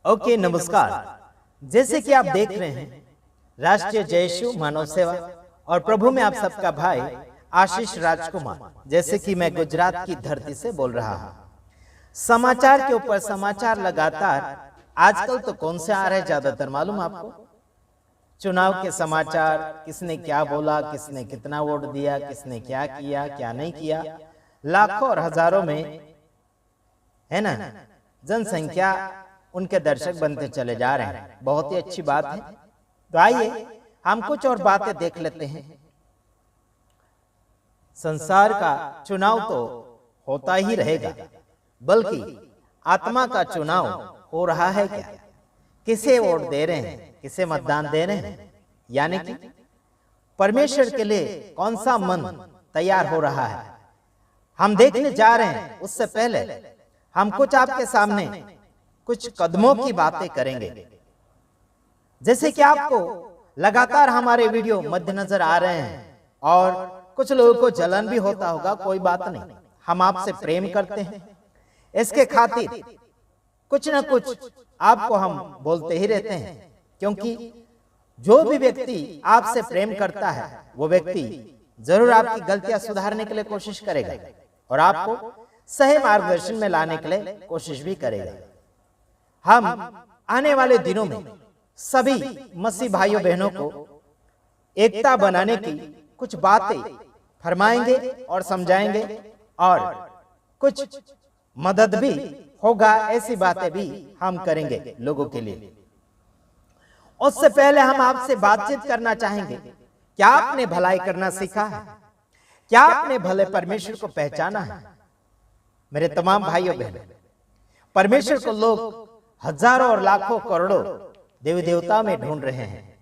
Okay, नमस्कार। जैसे कि आप देख रहे हैं राष्ट्रीय जयशु मानव सेवा और प्रभु में आप सबका भाई आशीष राजकुमार। जैसे कि मैं गुजरात की धरती से बोल रहा हूँ। समाचार के ऊपर समाचार लगातार आजकल तो कौन से आ रहे हैं ज्यादातर मालूम आपको? चुनाव के समाचार, किसने क्या बोला, किसने कितना वोट दिया, किसने क्या किया क्या नहीं किया, लाखों और हजारों में है ना जनसंख्या उनके दर्शक बनते चले जा रहे हैं। बहुत ही अच्छी बात है। तो आइए हम कुछ और बातें देख लेते हैं। संसार का चुनाव तो होता ही रहेगा, बल्कि आत्मा का चुनाव हो रहा है क्या? किसे वोट दे रहे हैं, किसे मतदान दे रहे हैं, यानी कि परमेश्वर के लिए कौन सा मन तैयार हो रहा है, हम देखने जा रहे हैं। उससे पहले हम कुछ आपके सामने कुछ कदमों की बातें करेंगे। जैसे कि आपको लगातार हमारे वीडियो मद्देनजर आ रहे हैं और कुछ लोगों को जलन भी होता होगा, कोई बात नहीं, हम आपसे प्रेम करते हैं। इसके खातिर कुछ न कुछ आपको हम बोलते ही रहते हैं, क्योंकि जो भी व्यक्ति आपसे प्रेम करता है वो व्यक्ति जरूर आपकी गलतियां सुधारने के लिए कोशिश करेगा और आपको सही मार्गदर्शन में लाने के लिए कोशिश भी करेगा। हम आने वाले दिनों में सभी मसीह भाइयों बहनों को एकता बनाने की कुछ बातें फरमाएंगे और समझाएंगे और कुछ मदद भी होगा, ऐसी बातें भी हम करेंगे लोगों के लिए। उससे पहले हम आपसे बातचीत करना चाहेंगे। क्या आपने भलाई करना सीखा है? क्या आपने भले परमेश्वर को पहचाना है? मेरे तमाम भाइयों बहनों, परमेश्वर को लोग हजारों और लाखों करोड़ों देवी देवताओं में ढूंढ रहे हैं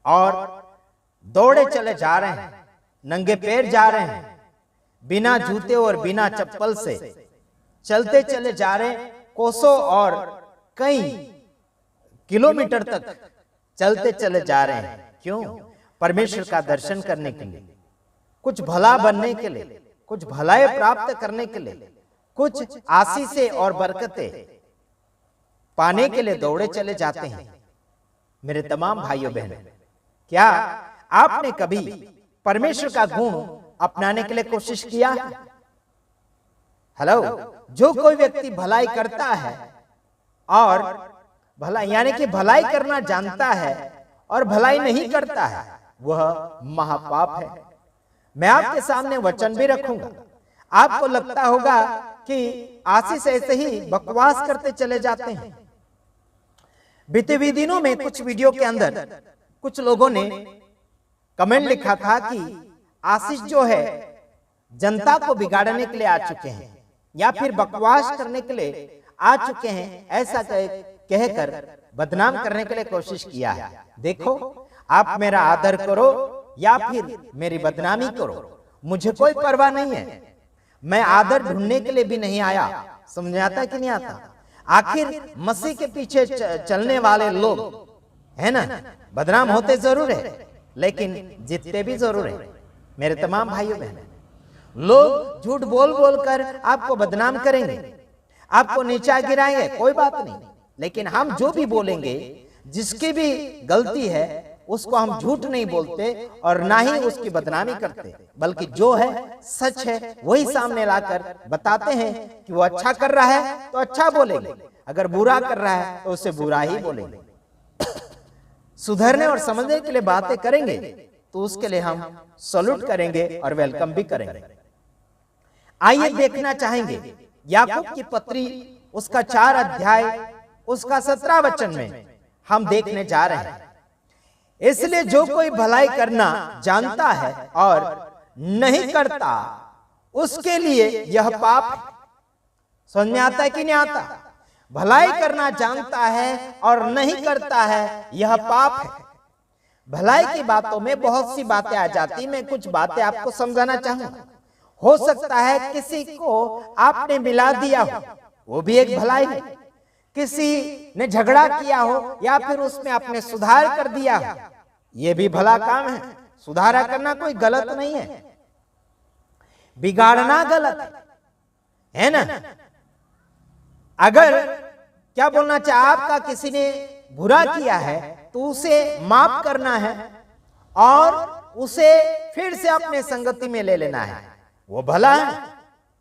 और दौड़े चले जा रहे हैं, नंगे पैर जा रहे हैं, बिना जूते और बिना चप्पल से चलते चले जा रहे हैं, कोसों और कई किलोमीटर तक चलते चले जा रहे हैं। क्यों? परमेश्वर का दर्शन करने के लिए, कुछ भला बनने के लिए, कुछ भलाई प्राप्त करने के लिए, कुछ आशीषें और बरकतें पाने के लिए दौड़े चले जाते हैं। मेरे तमाम भाइयों बहनों, क्या आपने कभी परमेश्वर का गुण अपनाने के लिए कोशिश किया? हेलो, जो कोई व्यक्ति भलाई करता है और भलाई यानी कि भलाई करना जानता है और भलाई नहीं करता है, वह महापाप है। मैं आपके सामने वचन भी रखूंगा। आपको लगता होगा कि आशीष ऐसे ही बकवास करते चले जाते हैं। बीते हुए दिनों में कुछ वीडियो के अंदर कुछ लोगों ने कमेंट लिखा था कि आशीष जो है जनता को बिगाड़ने के लिए आ चुके हैं या फिर बकवास करने के लिए आ चुके हैं, ऐसा कहकर बदनाम करने के लिए कोशिश किया है। देखो, आप मेरा आदर करो या फिर मेरी बदनामी करो, मुझे कोई परवाह नहीं है। मैं आदर ढूंढने के लिए भी नहीं आया। समझ आता कि नहीं आता? आखिर मसीह के पीछे चलने वाले लोग है ना, बदनाम होते जरूर है लेकिन जीतते भी जरूर है। मेरे तमाम भाइयों बहनों, लोग झूठ बोल बोल कर आपको बदनाम करेंगे, आपको नीचा गिराएंगे, कोई बात नहीं, लेकिन हम जो भी बोलेंगे, जिसकी भी गलती है उसको हम झूठ नहीं बोलते और ना ही उसकी बदनामी करते, बल्कि जो है सच है वही सामने लाकर बताते हैं कि वो अच्छा कर रहा है तो अच्छा बोलेंगे, अगर बुरा कर रहा है तो उसे बुरा ही बोलेंगे। सुधरने और समझने के लिए बातें करेंगे तो उसके लिए हम सैल्यूट करेंगे और वेलकम भी करेंगे। आइए देखना चाहेंगे याकूब की पत्री, उसका 4 अध्याय, उसका 17 वचन में हम देखने जा रहे हैं। इसलिए जो कोई भलाई करना जानता है और नहीं करता, उसके लिए यह पाप है। समझ में आता है कि नहीं आता? भलाई करना जानता है और नहीं करता है, यह पाप है। भलाई की बातों में बहुत सी बातें आ जाती, मैं कुछ बातें आपको समझाना चाहूंगा। हो सकता है किसी को आपने मिला दिया हो, वो भी एक भलाई है। किसी ने झगड़ा किया हो या फिर उसमें आपने सुधार कर दिया हो, यह भी भला काम है। सुधारा करना कोई गलत नहीं है, बिगाड़ना गलत है ना? अगर क्या बोलना चाहिए? आपका किसी ने बुरा किया है तो उसे माफ करना है और उसे फिर से अपने संगति में ले लेना है, वो भला है।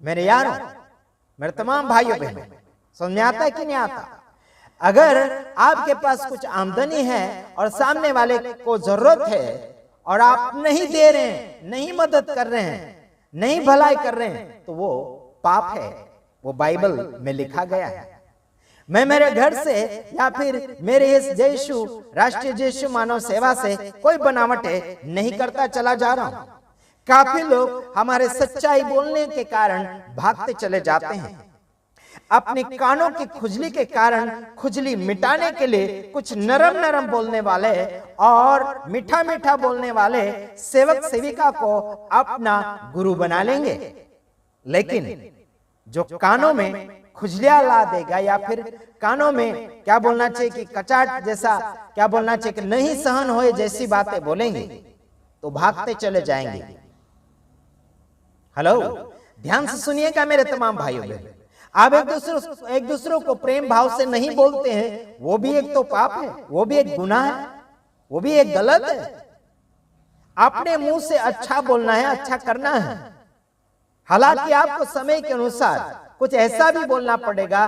मेरे यारों, मेरे तमाम भाइयों बहनों, समझ में आता है कि नहीं आता? अगर आपके पास कुछ आमदनी है और सामने वाले को जरूरत है और आप नहीं दे रहे हैं, नहीं मदद कर रहे हैं, नहीं भलाई कर रहे हैं, तो वो पाप है। वो बाइबल में लिखा गया है। मैं मेरे घर से या फिर मेरे इस जयशु राष्ट्रीय जयशु मानव सेवा से कोई बनावटें नहीं करता चला जा रहा हूं। काफी लोग हमारे सच्चाई बोलने के कारण भागते चले जाते हैं। अपने कानों की खुजली के कारण खुजली मिटाने के लिए कुछ नरम नरम बोलने वाले और मीठा मीठा बोलने वाले सेवक सेविका को अपना गुरु बना लेंगे, लेकिन जो कानों में खुजलियां ला देगा या फिर कानों में क्या बोलना चाहिए कि कचाट जैसा क्या बोलना चाहिए कि नहीं सहन होए जैसी बातें बोलेंगे, तो भागते चले जाएंगे। हेलो, ध्यान से सुनिएगा मेरे तमाम भाइयों बहनों। आप एक दूसरों को प्रेम भाव से नहीं बोलते हैं, वो भी एक तो पाप है, वो भी एक गुनाह है, वो भी एक गलत है। अपने मुंह से अच्छा बोलना है, अच्छा करना है। हालांकि आपको समय के अनुसार कुछ ऐसा भी बोलना पड़ेगा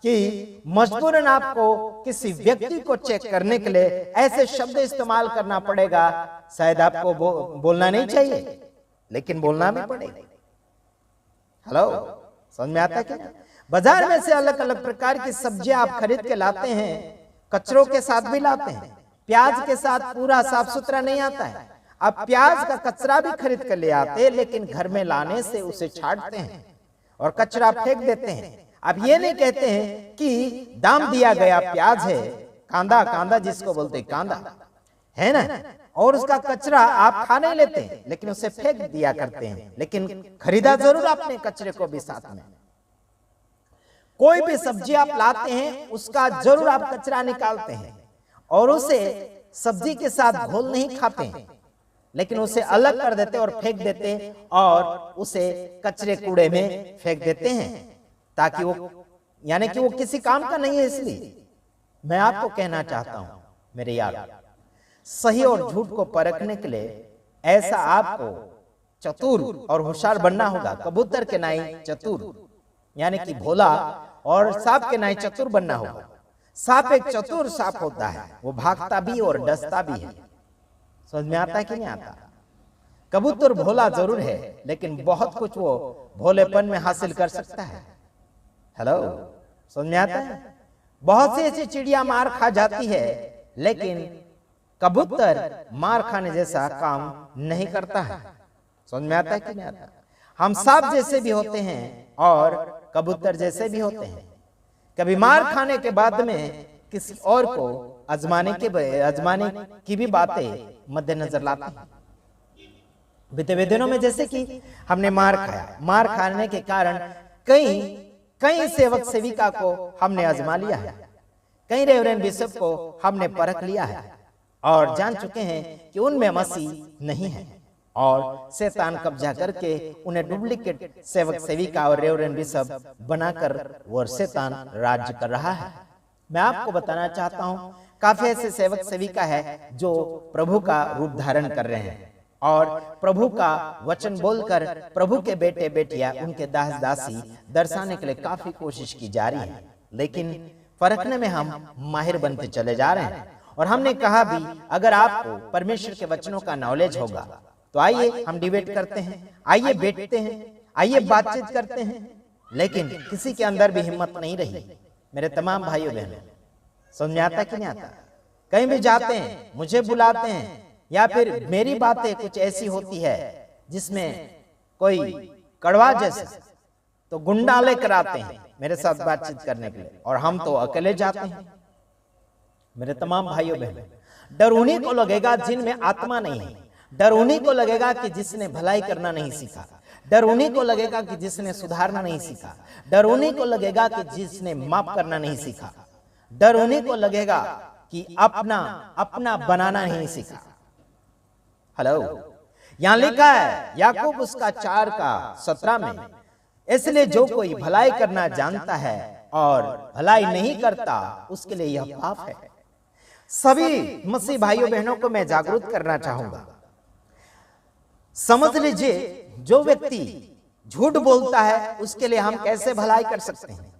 कि मजबूरन आपको किसी व्यक्ति को चेक करने के लिए ऐसे शब्द इस्तेमाल करना पड़ेगा। शायद आपको बोलना नहीं चाहिए, लेकिन बोलना भी पड़ेगा। हेलो, समझ में आता है क्या? बाजार में से अलग अलग प्रकार की सब्जियां आप खरीद के लाते हैं, कचरों के साथ भी लाते हैं। प्याज के साथ पूरा साफ सुथरा नहीं आता है। आप प्याज का कचरा भी खरीद कर ले आते हैं, लेकिन घर में लाने से उसे छांटते हैं और कचरा फेंक देते हैं। आप ये नहीं कहते हैं कि दाम दिया गया प्याज है, कांदा, कांदा जिसको बोलते हैं कांदा है ना, और उसका कचरा आप खा नहीं लेते, लेकिन उसे फेंक दिया करते हैं। लेकिन खरीदा जरूर आपने कचरे को भी साथ में। कोई भी सब्जी आप लाते हैं, उसका जरूर आप कचरा निकालते हैं और उसे सब्जी के साथ घोल नहीं खाते हैं, लेकिन उसे अलग कर देते और फेंक देते और उसे कचरे कूड़े में फेंक देते हैं, ताकि वो यानी कि वो किसी काम का नहीं है। इसलिए मैं आपको कहना चाहता हूं मेरे यार, सही और झूठ को परखने के लिए ऐसा आपको चतुर और होशियार बनना होगा। कबूतर के नाई चतुर यानी कि भोला और सांप के नाई चतुर बनना होगा। सांप एक चतुर सांप होता है, वो भागता भी और डसता भी है। समझ में आता है कि नहीं आता? कबूतर भोला जरूर है, लेकिन बहुत कुछ वो भोलेपन में हासिल कर सकता है। हेलो, समझ में आता है? बहुत सी ऐसी चिड़िया मार खा जाती है, लेकिन कबूतर मार खाने जैसा काम नहीं करता है। समझ में आता है कि नहीं आता? हम सांप जैसे भी होते हैं और कबूतर जैसे भी होते हैं। कभी मार खाने के बाद में किसी और को आजमाने की भी बातें मद्देनजर लाते हैं। बीते हुए दिनों में जैसे कि हमने मार खाया, मार खाने के कारण कई सेवक सेविका को हमने आजमा लिया है, कई रेवरेंड बिशप को हमने परख लिया है और जान चुके हैं कि उनमें मसीह नहीं है और शैतान कब्जा करके उन्हें डुप्लीकेट सेवक सेविका और रेवरेंड बिशप बनाकर वो शैतान राज्य कर रहा है। मैं आपको बताना चाहता हूं, काफी ऐसे सेवक सेविका है जो प्रभु का रूप धारण कर रहे हैं और प्रभु का वचन बोलकर प्रभु के बेटे बेटियां, उनके दास दासी दर्शाने के लिए काफी कोशिश की जा रही है, लेकिन परखने में हम माहिर बनते चले जा रहे हैं। और हमने कहा भी, अगर आपको परमेश्वर के वचनों का नॉलेज होगा तो आइए हम डिबेट करते हैं, आइए बैठते हैं, आइए बातचीत करते हैं। लेकिन किसी के अंदर भी हिम्मत नहीं रही मेरे तमाम भाइयों बहनों। समझ में आता कि नहीं आता? कहीं भी जाते हैं, मुझे बुलाते हैं या फिर मेरी बातें कुछ ऐसी होती है जिसमें कोई कड़वा जैसे, तो गुंडा लेकर आते हैं मेरे साथ बातचीत करने के लिए और हम तो अकेले जाते हैं। मेरे तमाम भाइयों बहनों, डर उन्हीं को लगेगा जिनमें आत्मा नहीं है। डर उन्हीं को लगेगा कि जिसने भलाई करना नहीं सीखा। डर उन्हीं को लगेगा कि जिसने सुधारना नहीं सीखा। डर उन्हीं को लगेगा कि जिसने माफ करना नहीं सीखा। डर उन्हीं को लगेगा कि अपना बनाना नहीं सीखा। हेलो, यहां लिखा है याकूब उसका 4:17 में, इसलिए जो कोई भलाई करना जानता है और भलाई नहीं करता उसके लिए यह पाप है। सभी मसीह भाइयों बहनों को मैं जागरूक करना चाहूंगा, समझ लीजिए जो व्यक्ति झूठ बोलता है उसके लिए हम कैसे भलाई कर सकते हैं।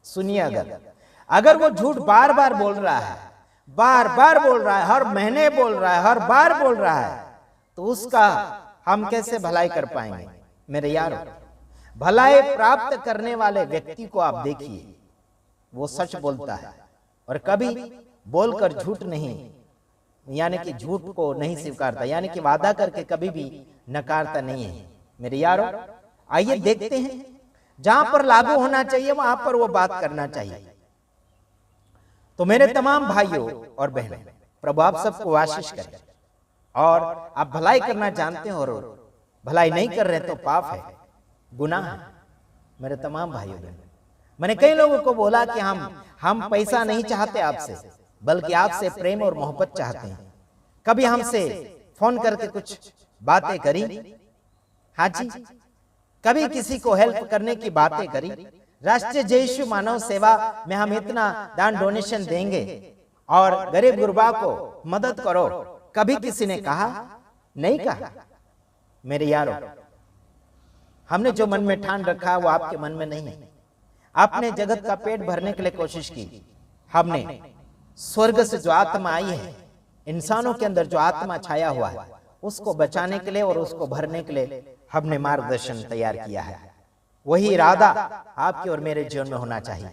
सुनिए, अगर वो झूठ बार बार बोल रहा है, बार बार बोल रहा है, हर महीने बोल रहा है, हर बार बोल रहा है, तो उसका हम कैसे भलाई कर पाएंगे। मेरे यारों, भलाई प्राप्त करने वाले व्यक्ति को आप देखिए, वो सच बोलता है और कभी बोलकर झूठ नहीं, यानी कि झूठ को नहीं स्वीकारता, यानी कि वादा करके कभी भी नकारता नहीं है। मेरे यारों, आइए देखते हैं, जहां पर लागू होना चाहिए वहां पर वो बात करना चाहिए। तो मेरे तमाम भाइयों और बहनों, प्रभु आप सबको आशीष करे। और आप भलाई करना जानते हो और भलाई नहीं कर रहे तो पाप है, गुनाह है। मेरे तमाम भाइयों बहनों, मैंने कई लोगों को बोला कि हम पैसा नहीं चाहते आपसे, बल्कि आपसे प्रेम और मोहब्बत चाहते हैं। कभी हमसे फोन करके कुछ बातें करी, हाँ जी, कभी किसी को हेल्प करने की बातें करी, राष्ट्रीय जय यीशु मानव सेवा में हम इतना दान डोनेशन देंगे और गरीब गुरबा को मदद करो, कभी किसी ने कहा? नहीं कहा। मेरे यारों, हमने जो मन में ठान रखा वो आपके मन में नहीं है। आपने जगत का पेट भरने के लिए कोशिश की, हमने स्वर्ग से जो आत्मा आई है, इंसानों के अंदर जो आत्मा छाया हुआ है, उसको बचाने के लिए और उसको भरने के लिए हमने मार्गदर्शन तैयार किया है। वही इरादा आपके और मेरे जीवन में होना चाहिए।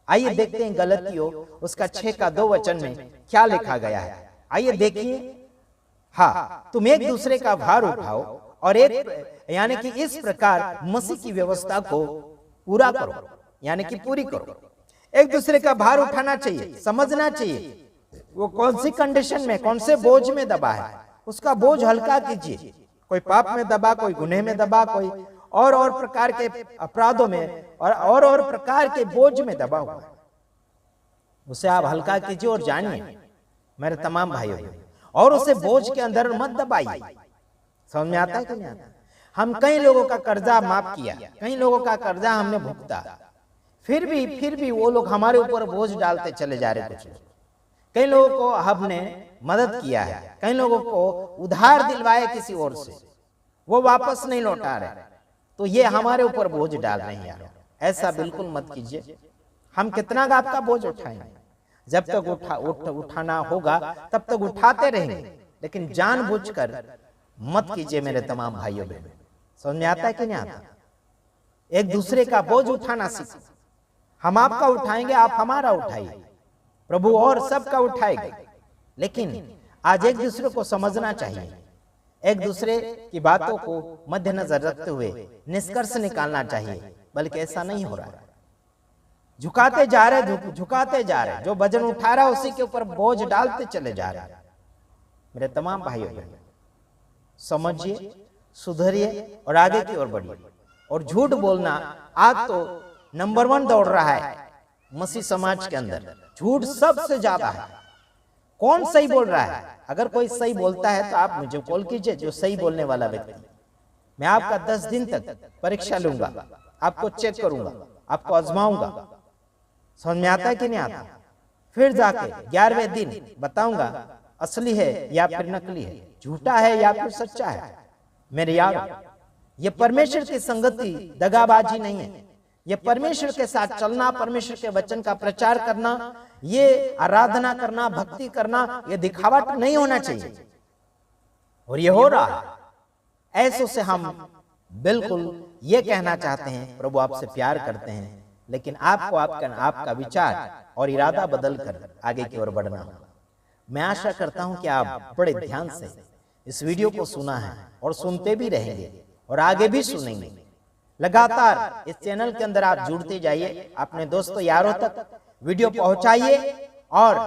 आइए देखते हैं गलतियों उसका 6:2 में क्या लिखा गया है। आइए देखिए, हाँ, तुम एक दूसरे का भार उठाओ और एक यानी कि इस प्रकार मसीह की व्यवस्था को पूरा करो, यानी कि पूरी करो। एक दूसरे का भार उठाना चाहिए, समझना चाहिए वो कौन सी कंडीशन में, कौन से बोझ में दबा है, उसका बोझ हल्का कीजिए। कोई पाप में दबा, कोई गुनाह में दबा, कोई और प्रकार के अपराधों में और प्रकार के बोझ में दबा हुआ है, उसे आप हल्का कीजिए और जानिए मेरे तमाम भाइयों, और उसे बोझ के अंदर मत दबाइए। समझ में आता है कि नहीं आता? हम कई लोगों का कर्जा माफ किया, कई लोगों का कर्जा हमने भुगता, फिर भी वो लोग हमारे ऊपर बोझ डालते चले जा रहे। कुछ कई लोगों को हमने मदद किया है, कई लोगों को उधार दिलवाए किसी और से, वो वापस नहीं लौटा रहे, तो ये हमारे ऊपर बोझ डाल रहे हैं। यार ऐसा बिल्कुल मत कीजिए। हम कितना का आपका बोझ उठाएंगे? जब तक उठाना होगा तब तक उठाते रहेंगे, लेकिन जानबूझकर मत कीजिए मेरे तमाम भाइयों बहनों। समझ में आता है कि नहीं आता? एक दूसरे का बोझ उठाना सीखो। हम आपका उठाएंगे, आप हमारा उठाइए, प्रभु और सबका उठाएगा। लेकिन आज एक दूसरे को समझना चाहिए, एक दूसरे की बातों को मद्देनजर रखते हुए निष्कर्ष निकालना चाहिए, बल्कि ऐसा नहीं हो रहा है। झुकाते जा रहे, झुकाते जा रहे, जो वजन उठा रहा है उसी के ऊपर बोझ डालते चले जा रहे। मेरे तमाम भाइयों बहनों, समझिए, सुधरिए और आगे की ओर बढ़िए। और झूठ बोलना आज तो नंबर 1 दौड़ रहा है मसीह समाज के अंदर। झूठ सबसे ज्यादा है। कौन सही बोल रहा है? अगर कोई सही बोलता है तो आप मुझे कॉल कीजिए, जो सही बोलने वाला व्यक्ति। मैं आपका 10 दिन तक परीक्षा लूंगा, आपको चेक करूंगा, आपको आजमाऊंगा। समझ में आता है कि नहीं आता? फिर जाके 11वें दिन बताऊंगा असली है या फिर नकली है, झूठा है या फिर सच्चा है। मेरे यार, ये परमेश्वर की संगति दगाबाजी नहीं है। ये परमेश्वर के साथ चलना, परमेश्वर के वचन का प्रचार करना, ये आराधना करना, भक्ति करना, ये दिखावट नहीं होना चाहिए। और ये हो रहा है। ऐसों से हम बिल्कुल ये कहना चाहते हैं, प्रभु आपसे प्यार करते हैं, लेकिन आपको आपका विचार और इरादा बदल कर आगे की ओर बढ़ना होगा। मैं आशा करता हूं कि आप बड़े ध्यान से इस वीडियो को सुना है और सुनते भी रहेंगे और आगे भी सुनेंगे। लगातार इस चैनल के अंदर आप जुड़ते जाइए, अपने दोस्तों यारों तक वीडियो पहुंचाइए और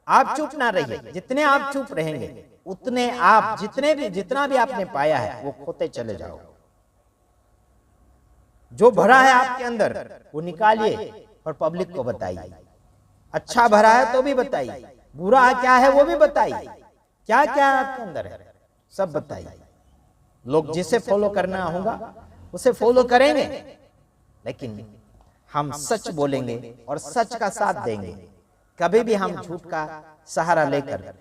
आप चुप ना रहिए। जितने आप चुप रहेंगे उतने आप जितना भी आपने पाया है वो खोते चले जाओ। जो भरा है आपके अंदर वो निकालिए और पब्लिक को बताइए। अच्छा भरा है तो भी बताइए, बुरा क्या है वो भी बताइए, क्या क्या आपके अंदर है सब बताइए। लोग जिसे फॉलो करना होगा उसे फॉलो करेंगे, लेकिन हम सच बोलेंगे और सच का साथ देंगे। कभी भी हम झूठ का सहारा लेकर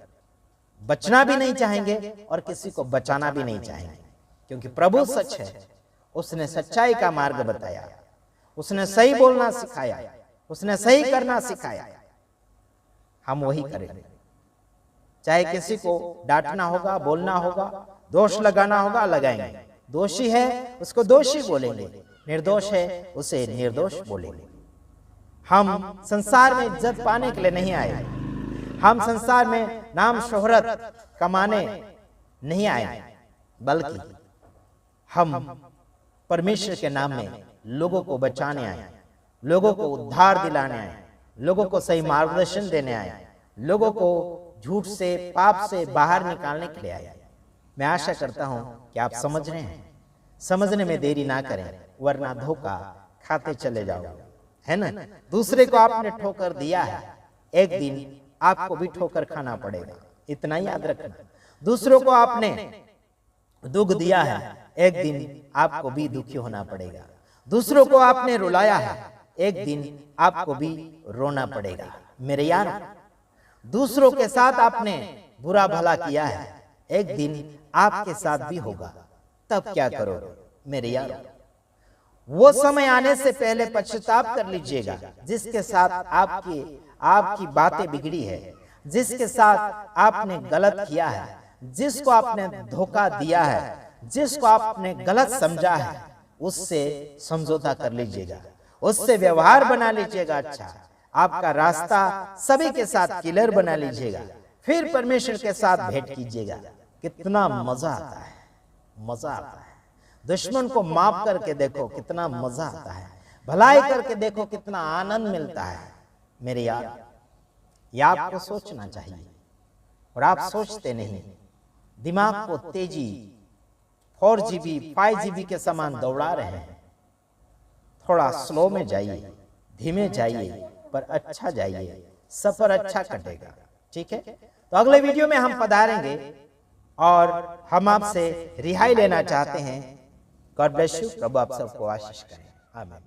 बचना भी नहीं चाहेंगे और किसी को बचाना भी नहीं चाहेंगे, क्योंकि प्रभु सच है। उसने सच्चाई का मार्ग बताया, उसने सही बोलना सिखाया, उसने सही करना सिखाया। हम वही करेंगे। चाहे किसी को डांटना होगा, बोलना होगा, दोष लगाना होगा, लगाएंगे। दोषी है उसको दोषी बोलेंगे, निर्दोष है उसे निर्दोष बोलेंगे। हम संसार में इज्जत पाने के लिए नहीं आए, हम संसार में नाम शोहरत कमाने नहीं आए, बल्कि हम परमेश्वर के नाम में लोगों को बचाने आए, लोगों को उद्धार दिलाने आए, लोगों को सही मार्गदर्शन देने आए, लोगों को झूठ से, पाप से बाहर निकालने के लिए आए। मैं आशा करता हूं कि आप समझ रहे हैं। समझने में देरी ना करें, वरना धोखा खाते चले जाओगे, है ना। दूसरे को आपने ठोकर दिया है, एक दिन आपको भी ठोकर खाना पड़ेगा, इतना याद रखना। दूसरों को आपने दुख दिया है, एक दिन आपको भी दुखी होना पड़ेगा। दूसरों को आपने रुलाया है, एक दिन आपको भी रोना पड़ेगा। मेरे यार, दूसरों के साथ आपने बुरा भला किया है, एक दिन आपके साथ भी होगा, तब क्या करोगे मेरे यार। वो समय आने से पहले पश्चाताप कर लीजिएगा जिसके साथ आपकी बातें बिगड़ी है, जिसके साथ आपने गलत किया है, जिसको आपने धोखा दिया है, जिसको आपने गलत समझा है, उससे समझौता कर लीजिएगा, उससे व्यवहार बना लीजिएगा। अच्छा, आपका रास्ता सभी के साथ क्लियर बना लीजिएगा, फिर परमेश्वर के साथ भेंट कीजिएगा। कितना मजा आता है, मजा आता है। दुश्मन को माफ करके देखो कितना मजा आता है, भलाई करके देखो कितना आनंद मिलता है मेरे यार। ये आपको सोचना चाहिए और आप सोचते नहीं। दिमाग को तेजी 4GB 5GB के समान दौड़ा रहे हैं। थोड़ा स्लो में जाइए, धीमे जाइए, पर अच्छा जाइए, सफर अच्छा कटेगा। ठीक है, तो अगले वीडियो में हम पधारेंगे और हम आपसे रिहाई लेना चाहते हैं। God bless you. प्रभु आप सबको आशीष करें। आमीन।